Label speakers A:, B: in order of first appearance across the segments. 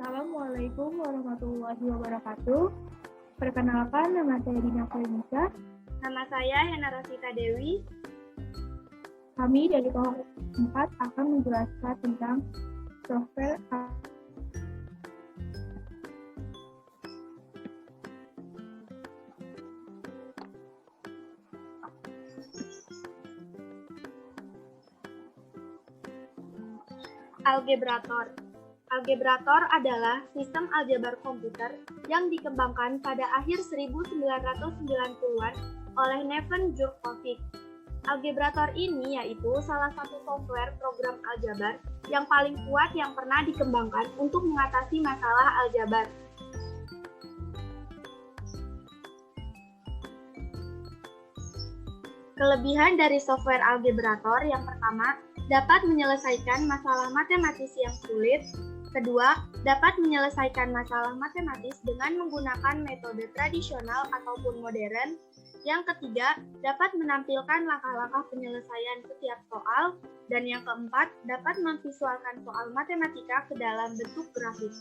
A: Assalamualaikum warahmatullahi wabarakatuh. Perkenalkan, nama saya Dina Felinisa.
B: Nama saya Hena Rosita Dewi.
A: Kami dari kelompok 4 akan menjelaskan tentang software
B: Algebrator. Algebrator adalah sistem aljabar komputer yang dikembangkan pada akhir 1990-an oleh Neven Jurkovic. Algebrator ini yaitu salah satu software program aljabar yang paling kuat yang pernah dikembangkan untuk mengatasi masalah aljabar. Kelebihan dari software Algebrator yang pertama, dapat menyelesaikan masalah matematis yang sulit. Kedua, dapat menyelesaikan masalah matematis dengan menggunakan metode tradisional ataupun modern. Yang ketiga, dapat menampilkan langkah-langkah penyelesaian setiap soal. Dan yang keempat, dapat memvisualkan soal matematika ke dalam bentuk grafik.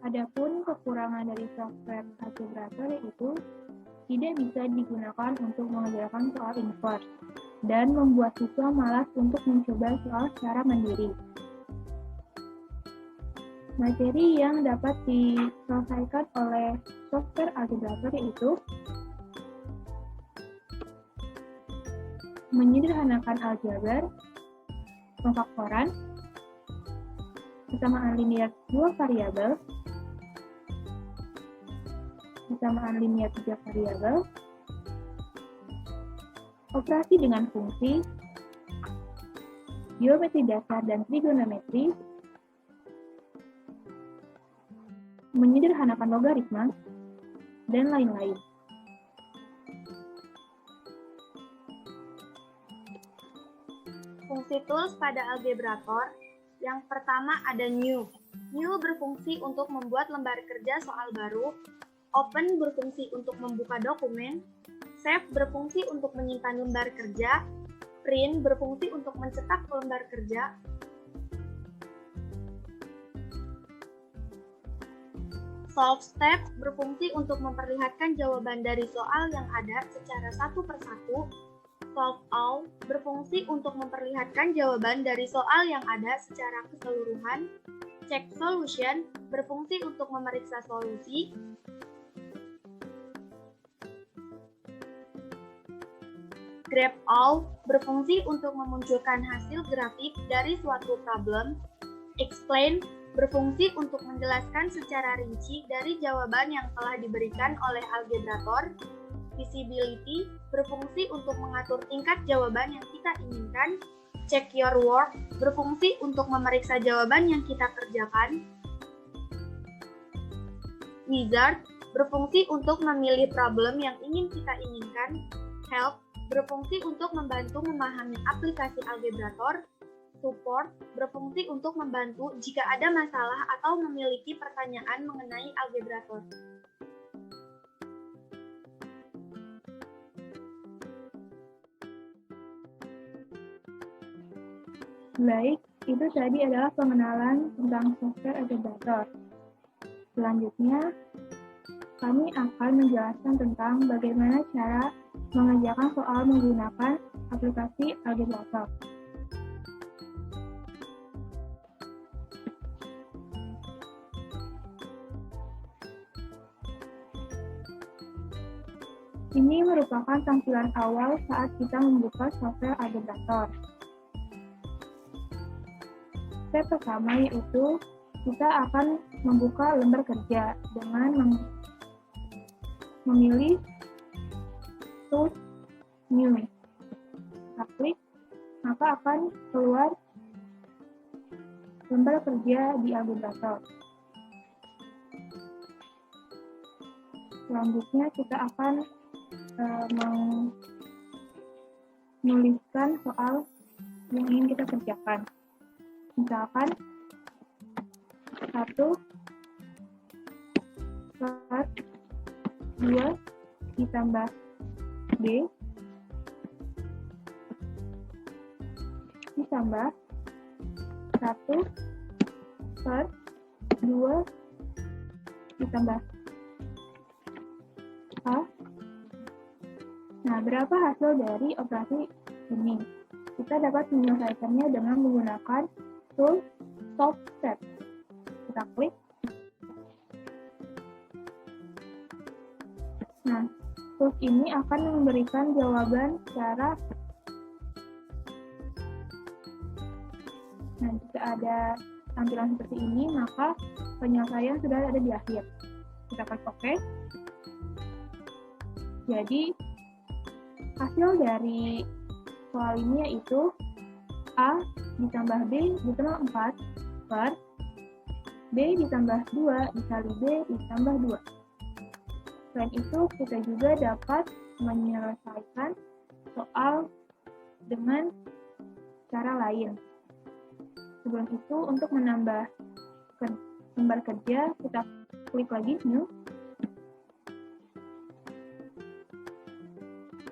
A: Adapun kekurangan dari software Algebrator yaitu tidak bisa digunakan untuk mengerjakan soal inverse dan membuat siswa malas untuk mencoba soal secara mandiri. Materi yang dapat diselesaikan oleh software Algebrator yaitu menyederhanakan aljabar, pemfaktoran, kesamaan linear dua variabel, kesamaan linear 3 variabel, operasi dengan fungsi, geometri dasar dan trigonometri, menyederhanakan logaritma, dan lain-lain.
B: Fungsi tools pada Algebrator, yang pertama ada new. New berfungsi untuk membuat lembar kerja soal baru. Open berfungsi untuk membuka dokumen, Save berfungsi untuk menyimpan lembar kerja, Print berfungsi untuk mencetak lembar kerja, Solve Step berfungsi untuk memperlihatkan jawaban dari soal yang ada secara satu persatu, Solve All berfungsi untuk memperlihatkan jawaban dari soal yang ada secara keseluruhan, Check Solution berfungsi untuk memeriksa solusi, Graph All berfungsi untuk memunculkan hasil grafik dari suatu problem. Explain berfungsi untuk menjelaskan secara rinci dari jawaban yang telah diberikan oleh Algebrator. Visibility berfungsi untuk mengatur tingkat jawaban yang kita inginkan. Check Your Work berfungsi untuk memeriksa jawaban yang kita kerjakan. Wizard berfungsi untuk memilih problem yang ingin kita inginkan. Help berfungsi untuk membantu memahami aplikasi Algebrator. Support berfungsi untuk membantu jika ada masalah atau memiliki pertanyaan mengenai Algebrator.
A: Baik, itu tadi adalah pengenalan tentang software Algebrator. Selanjutnya, kami akan menjelaskan tentang bagaimana cara mengerjakan soal menggunakan aplikasi Algebrator. Ini merupakan tampilan awal saat kita membuka software Algebrator. Step pertama yaitu kita akan membuka lembar kerja dengan memilih Tools New. Kita klik, maka akan keluar lembar kerja di Algebrator. Selanjutnya kita akan menuliskan soal yang ingin kita kerjakan. Misalkan 1 plus 2 ditambah B ditambah 1 per 2 ditambah A. Nah, berapa hasil dari operasi ini? Kita dapat menyelesaikannya dengan menggunakan tool solve set. Kita klik. Nah, tools ini akan memberikan jawaban secara. Nah, jika ada tampilan seperti ini, maka penyelesaian sudah ada di akhir. Kita klik OK. Jadi, hasil dari soal ini yaitu A ditambah B ditambah 4 per B ditambah 2 dikali B ditambah 2. Selain itu, kita juga dapat menyelesaikan soal dengan cara lain. Sebelum itu, untuk menambah lembar kerja, kita klik lagi New.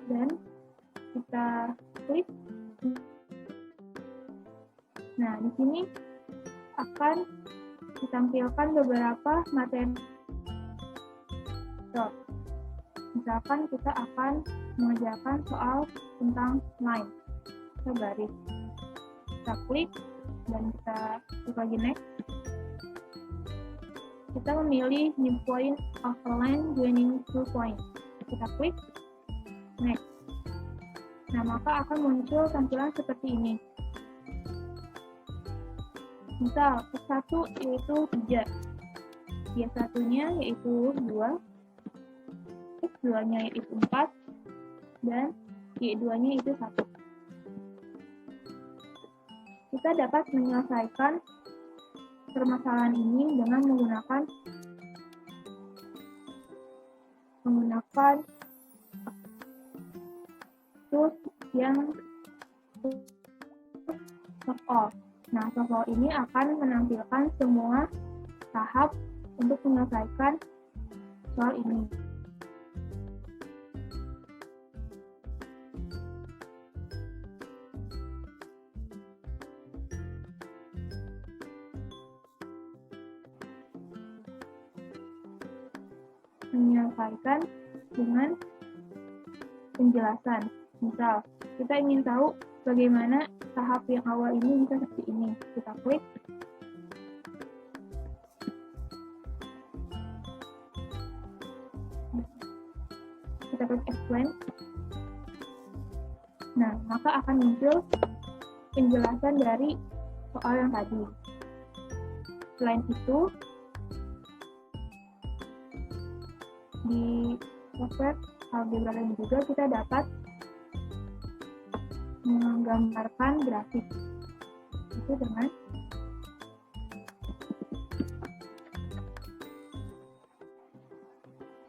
A: Dan kita klik. Nah, di sini akan ditampilkan beberapa materi. Misalkan kita akan mengerjakan soal tentang line. Kita garis. Kita klik dan kita klik lagi next. Kita memilih new point of a line joining two points. Kita klik next. Nah, maka akan muncul tampilan seperti ini. Misal, X1 yaitu 3, Y1-nya yaitu 2, X2-nya yaitu 4, dan Y2-nya yaitu 1. Kita dapat menyelesaikan permasalahan ini dengan menggunakan tools yang solve all. Nah, solve all ini akan menampilkan semua tahap untuk menyelesaikan soal ini. Menyelesaikan dengan penjelasan. Misal, kita ingin tahu bagaimana tahap yang awal ini bisa seperti ini. Kita klik. Kita klik explain. Nah, maka akan muncul penjelasan dari soal yang tadi. Selain itu, di software algebra lain juga kita dapat menggambarkan grafik itu dengan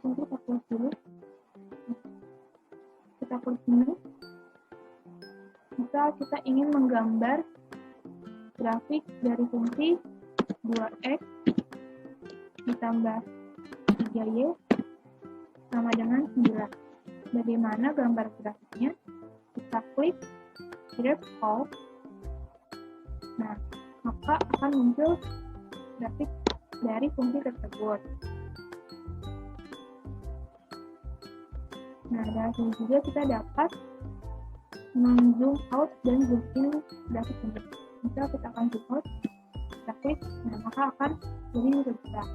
A: kita klik dulu, kita klik menu. Jika kita ingin menggambar grafik dari fungsi 2x ditambah 3y sama dengan 9. Bagaimana gambar grafiknya? Kita klik graph all. Nah, maka akan muncul grafik dari fungsi tersebut. Nah, dari sini juga kita dapat zoom out dan zoom in grafik ini. Misal kita akan zoom out, kita klik, nah maka akan jadi lebih besar.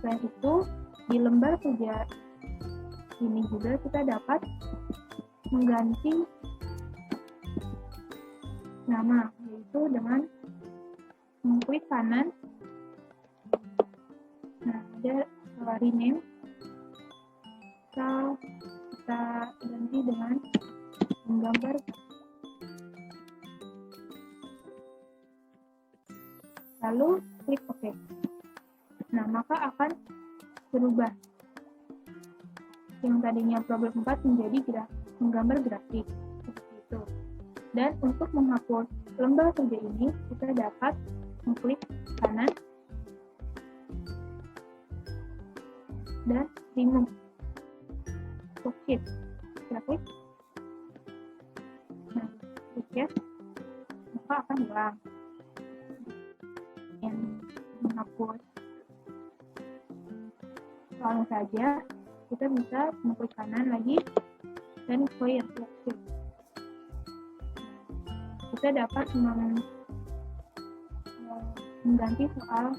A: Selain itu, di lembar kerja ini juga kita dapat mengganti nama, yaitu dengan mengklik kanan. Nah, ada rename. Kita ganti dengan menggambar. Lalu klik OK. Nah, maka akan berubah. Yang tadinya problem 4 menjadi menggambar grafik seperti itu. Dan untuk menghapus lembar kerja ini, kita dapat mengklik kanan dan remove. Kita klik. cache, maka akan hilang. Yang menghapus soalnya saja, kita bisa menghapus kanan lagi dan clear. Kita dapat mengganti soal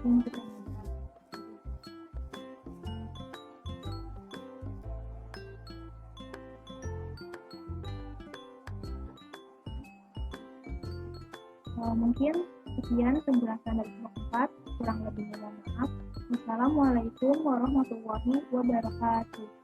A: yang kita inginkan. Mungkin sekian penjelasan dari kelompok 4, kurang lebihnya mohon maaf. Wassalamualaikum warahmatullahi wabarakatuh.